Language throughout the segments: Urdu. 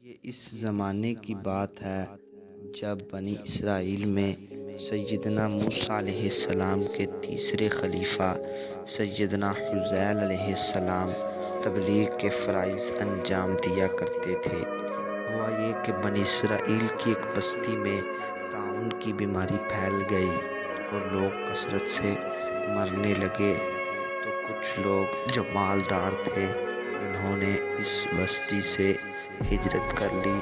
یہ اس زمانے کی بات ہے جب بنی اسرائیل میں سیدنا موسیٰ علیہ السلام کے تیسرے خلیفہ سیدنا حزیل علیہ السلام تبلیغ کے فرائض انجام دیا کرتے تھے۔ ہوا یہ کہ بنی اسرائیل کی ایک بستی میں طاعون کی بیماری پھیل گئی اور لوگ کثرت سے مرنے لگے، تو کچھ لوگ جو مالدار تھے انہوں نے اس بستی سے ہجرت کر لی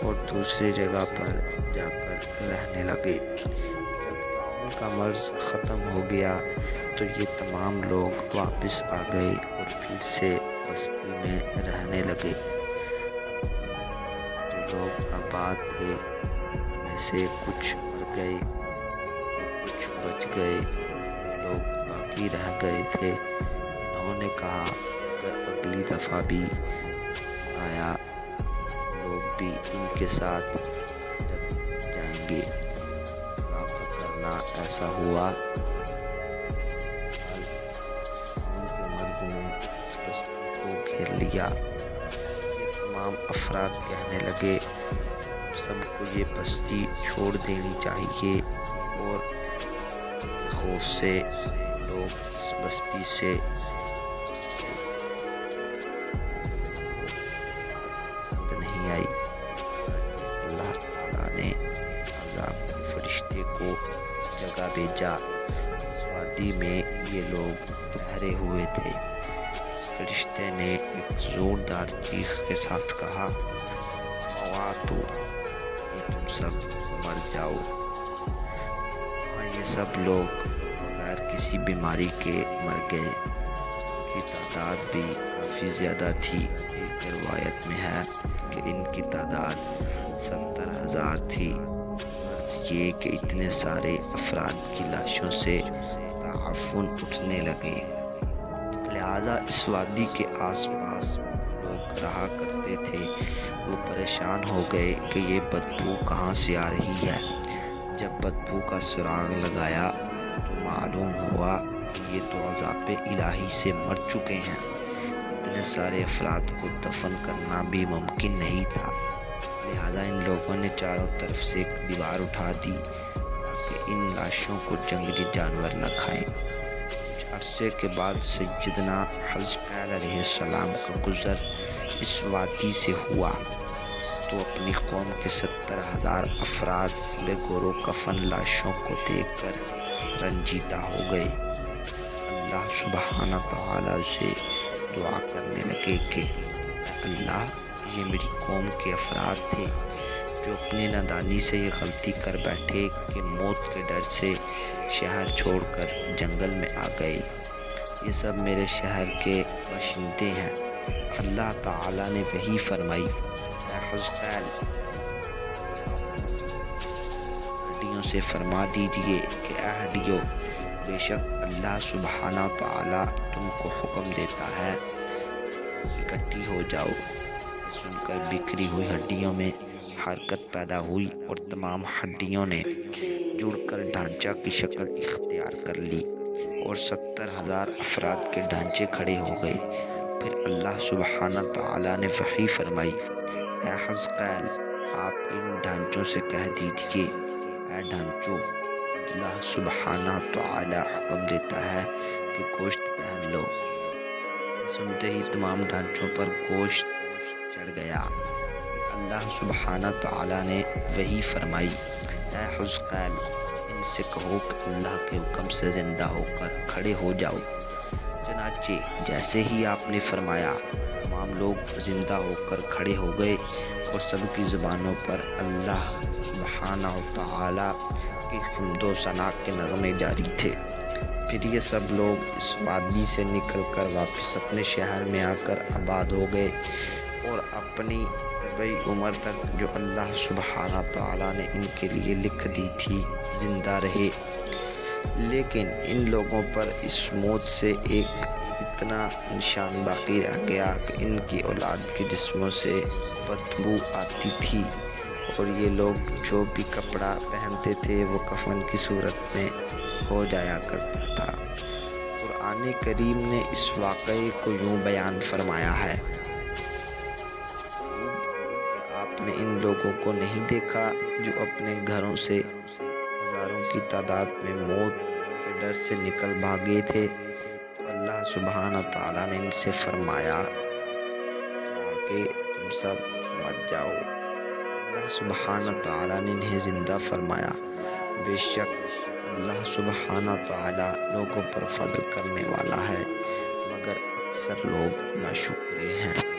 اور دوسری جگہ پر جا کر رہنے لگے۔ جب طاعون کا مرض ختم ہو گیا تو یہ تمام لوگ واپس آ گئے اور پھر سے بستی میں رہنے لگے۔ جو لوگ آباد تھے ان میں سے کچھ مر گئے، کچھ بچ گئے، جو لوگ باقی رہ گئے تھے انہوں نے کہا کہ اگلی دفعہ بھی آیا لوگ بھی ان کے ساتھ جائیں گے۔ خدا کا کرنا ایسا ہوا۔ طاعون کے مرض نے اس بستی کو گھیر لیا۔ یہ تمام افراد کہنے لگے سب کو یہ بستی چھوڑ دینی چاہیے، اور خوف سے لوگ اس بستی سے نہیں آئی۔ اللہ تعالیٰ نے عذاب کے فرشتے کو جگہ بھیجا۔ اس وادی میں یہ لوگ ٹھہرے ہوئے تھے۔ اس فرشتے نے ایک زوردار چیخ کے ساتھ کہا، مواتو، یہ تم سب مر جاؤ۔ یہ سب لوگ بغیر کسی بیماری کے مر گئے۔ ان کی تعداد بھی کافی زیادہ تھی۔ ایک روایت میں ہے کہ ان کی تعداد 70,000 تھی۔ غرض یہ کہ اتنے سارے افراد کی لاشوں سے تعفن اٹھنے لگے، لہذا اس وادی کے آس پاس لوگ رہا کرتے تھے وہ پریشان ہو گئے کہ یہ بدبو کہاں سے آ رہی ہے۔ جب بدبو کا سراغ لگایا تو معلوم ہوا کہ یہ تو عذاب الہی سے مر چکے ہیں۔ اتنے سارے افراد کو دفن کرنا بھی ممکن نہیں تھا، لہذا ان لوگوں نے چاروں طرف سے ایک دیوار اٹھا دی تاکہ ان لاشوں کو جنگلی جانور نہ کھائیں۔ کچھ عرصے کے بعد سیدنا حزقیل علیہ السلام کا گزر اس وادی سے ہوا تو اپنی قوم کے 70,000 افراد پورے گور و کفن لاشوں کو دیکھ کر رنجیدہ ہو گئے۔ اللہ سبحانہ تعالیٰ سے دعا کرنے لگے کہ اے اللہ، یہ میری قوم کے افراد تھے جو اپنی نادانی سے یہ غلطی کر بیٹھے کہ موت کے ڈر سے شہر چھوڑ کر جنگل میں آ گئے۔ یہ سب میرے شہر کے باشندے ہیں۔ اللہ تعالیٰ نے وحی فرمائی، اے حزقیل، ہڈیوں سے فرما دیجئے کہ اے ہڈیوں، بے شک اللہ سبحانہ تعالیٰ تم کو حکم دیتا ہے اکٹھی ہو جاؤ۔ یہ سن کر بکھری ہوئی ہڈیوں میں حرکت پیدا ہوئی اور تمام ہڈیوں نے جڑ کر ڈھانچہ کی شکل اختیار کر لی اور 70,000 افراد کے ڈھانچے کھڑے ہو گئے۔ پھر اللہ سبحانہ تعالیٰ نے وحی فرمائی، اے حزقیل، آپ ان ڈھانچوں سے کہہ دیجئے، اے ڈھانچوں، اللہ سبحانہ تعالیٰ حکم دیتا ہے کہ گوشت پہن لو۔ سنتے ہی تمام ڈھانچوں پر گوشت چڑھ گیا۔ اللہ سبحانہ تعالیٰ نے وحی فرمائی، اے حزقیل، ان سے کہو کہ اللہ کے حکم سے زندہ ہو کر کھڑے ہو جاؤ۔ چنانچہ جیسے ہی آپ نے فرمایا تمام لوگ زندہ ہو کر کھڑے ہو گئے اور سب کی زبانوں پر اللہ سبحانہ تعالیٰ کی حمد و ثنا کے نغمے جاری تھے۔ پھر یہ سب لوگ اس وادی سے نکل کر واپس اپنے شہر میں آ کر آباد ہو گئے اور اپنی طبعی عمر تک جو اللہ سبحانہ تعالیٰ نے ان کے لیے لکھ دی تھی زندہ رہے۔ لیکن ان لوگوں پر اس موت سے ایک اتنا نشان باقی رہ گیا کہ ان کی اولاد کے جسموں سے بدبو آتی تھی، اور یہ لوگ جو بھی کپڑا پہنتے تھے وہ کفن کی صورت میں ہو جایا کرتا تھا۔ قرآن کریم نے اس واقعے کو یوں بیان فرمایا ہے کہ آپ آپ نے ان لوگوں کو نہیں دیکھا جو اپنے گھروں سے ہزاروں کی تعداد میں موت کے ڈر سے نکل بھاگے تھے؟ تو اللہ سبحانہ تعالیٰ نے ان سے فرمایا جا کے تم سب مر جاؤ۔ اللہ سبحانہ تعالیٰ نے انہیں زندہ فرمایا۔ بے شک اللہ سبحانہ تعالیٰ لوگوں پر فضل کرنے والا ہے، مگر اکثر لوگ ناشکرے ہیں۔